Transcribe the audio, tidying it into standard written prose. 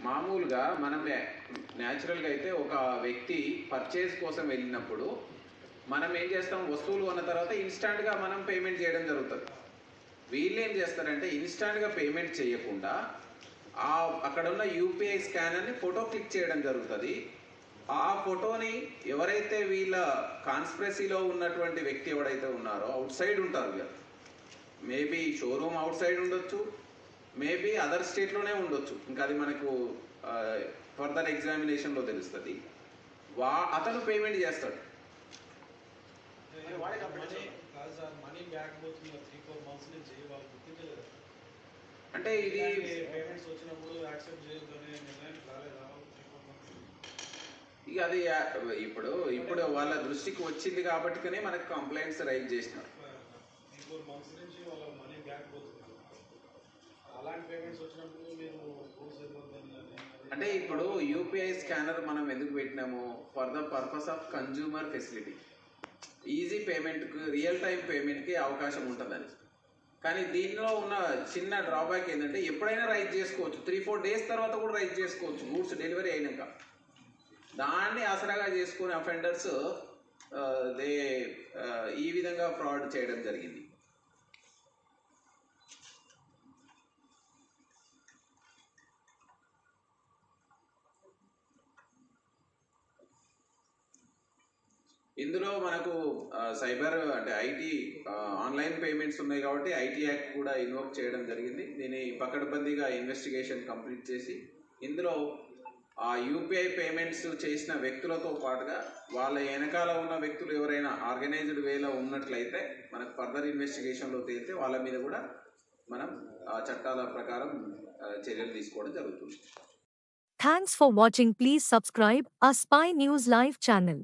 మామూలుగా మనం న్యాచురల్గా అయితే ఒక వ్యక్తి పర్చేజ్ కోసం వెళ్ళినప్పుడు మనం ఏం చేస్తాం, వస్తువులు కొన్న తర్వాత ఇన్స్టాంట్గా మనం పేమెంట్ చేయడం జరుగుతుంది. వీళ్ళు ఏం చేస్తారంటే ఇన్స్టాంట్గా పేమెంట్ చేయకుండా అక్కడ ఉన్న యూపీఐ స్కానర్ని ఫోటో క్లిక్ చేయడం జరుగుతుంది. ఆ ఫోటోని ఎవరైతే వీళ్ళ కాన్స్పిరసీలో ఉన్నటువంటి వ్యక్తి ఎవడైతే ఉన్నారో అవుట్ సైడ్ ఉంటారు, మేబీ షోరూమ్ అవుట్ సైడ్ ఉండొచ్చు, మేబీ అదర్ స్టేట్లోనే ఉండొచ్చు, ఇంకా అది మనకు ఫర్దర్ ఎగ్జామినేషన్లో తెలుస్తుంది. అతను పేమెంట్ చేస్తాడు. అంటే ఇది ఇక అది ఇప్పుడు ఇప్పుడు వాళ్ళ దృష్టికి వచ్చింది కాబట్టినే మనకు కంప్లైంట్స్ రైజ్ చేసినారు. అంటే ఇప్పుడు యూపీఐ స్కానర్ మనం ఎందుకు పెట్టినాము, for the purpose of consumer facility, easy పేమెంట్కి, రియల్ టైం పేమెంట్కి అవకాశం ఉంటుందని. కానీ దీనిలో ఉన్న చిన్న డ్రాబ్యాక్ ఏంటంటే ఎప్పుడైనా రైజ్ చేసుకోవచ్చు, 3-4 డేస్ తర్వాత కూడా రైజ్ చేసుకోవచ్చు గూడ్స్ డెలివరీ అయినాక. దాన్ని ఆసరాగా చేసుకునే అఫెండర్స్ ఈ విధంగా ఫ్రాడ్ చేయడం జరిగింది. ఇందులో మనకు సైబర్ అంటే ఐటీ ఆన్లైన్ పేమెంట్స్ ఉన్నాయి కాబట్టి ఐటీ యాక్ట్ కూడా ఇన్వోక్ చేయడం జరిగింది. దీన్ని పకడ్బందీగా ఇన్వెస్టిగేషన్ కంప్లీట్ చేసి ఇందులో ఆ యూపీఐ పేమెంట్స్ చేసిన వ్యక్తులతో పాటుగా వాళ్ళ వెనకాల ఉన్న వ్యక్తులు ఎవరైనా ఆర్గనైజ్డ్ వేలో ఉన్నట్లయితే మనకు ఫర్దర్ ఇన్వెస్టిగేషన్లో తేలితే వాళ్ళ మీద కూడా మనం చట్టాల ప్రకారం చర్యలు తీసుకోవడం జరుగుతుంది. Thanks for watching. Please subscribe our Spy News Live channel.